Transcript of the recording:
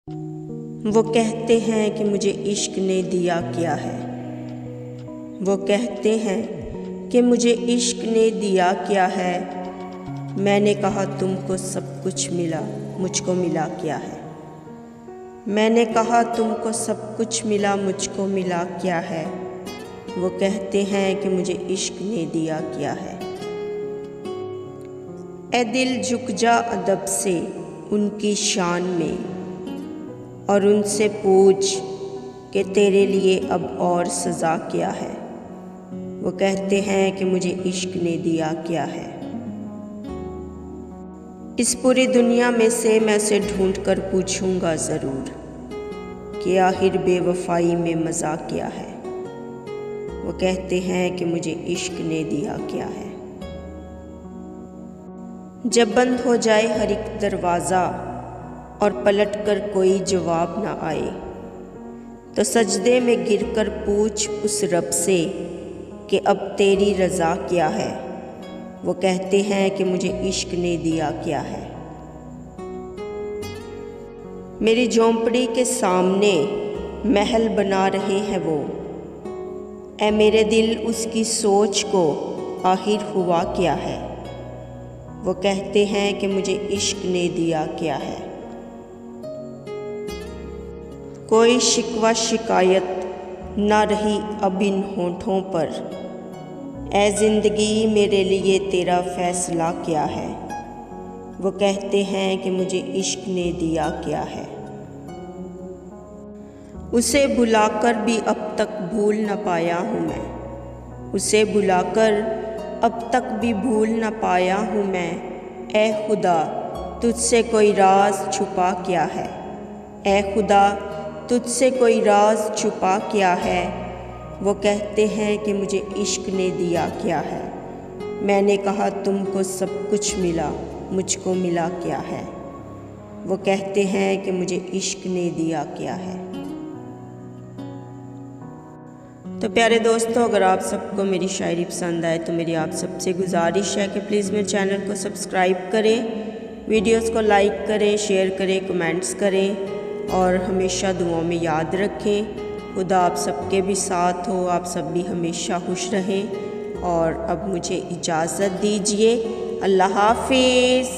वो कहते हैं कि मुझे इश्क ने दिया क्या है। वो कहते हैं कि मुझे इश्क ने दिया क्या है। मैंने कहा तुमको सब कुछ मिला, मुझको मिला क्या है। मैंने कहा तुमको सब कुछ मिला, मुझको मिला क्या है। वो कहते हैं कि मुझे इश्क ने दिया क्या है। ए दिल झुक जा अदब से उनकी शान में और उनसे पूछ कि तेरे लिए अब और सज़ा क्या है। वो कहते हैं कि मुझे इश्क ने दिया क्या है। इस पूरी दुनिया में से मैं उसे ढूंढ कर पूछूंगा ज़रूर कि आखिर बेवफाई में मज़ा क्या है। वो कहते हैं कि मुझे इश्क ने दिया क्या है। जब बंद हो जाए हर एक दरवाज़ा और पलट कर कोई जवाब ना आए, तो सजदे में गिरकर पूछ उस रब से कि अब तेरी रज़ा क्या है। वो कहते हैं कि मुझे इश्क ने दिया क्या है। मेरी झोंपड़ी के सामने महल बना रहे हैं वो, ऐ मेरे दिल उसकी सोच को आखिर हुआ क्या है। वो कहते हैं कि मुझे इश्क ने दिया क्या है। कोई शिकवा शिकायत ना रही अब इन होठों पर, ऐ ज़िंदगी मेरे लिए तेरा फ़ैसला क्या है। वो कहते हैं कि मुझे इश्क ने दिया क्या है। उसे बुलाकर भी अब तक भूल न पाया हूँ मैं, उसे बुलाकर अब तक भी भूल न पाया हूँ मैं। ऐ खुदा तुझसे कोई राज छुपा क्या है। ऐ खुदा तुझसे कोई राज छुपा क्या है। वो कहते हैं कि मुझे इश्क ने दिया क्या है। मैंने कहा तुमको सब कुछ मिला, मुझको मिला क्या है। वो कहते हैं कि मुझे इश्क ने दिया क्या है। तो प्यारे दोस्तों, अगर आप सबको मेरी शायरी पसंद आए तो मेरी आप सबसे गुजारिश है कि प्लीज़ मेरे चैनल को सब्सक्राइब करें, वीडियोस को लाइक करें, शेयर करें, कमेंट्स करें और हमेशा दुआओं में याद रखें। खुदा आप सबके भी साथ हो, आप सब भी हमेशा खुश रहें। और अब मुझे इजाज़त दीजिए। अल्लाह हाफिज़।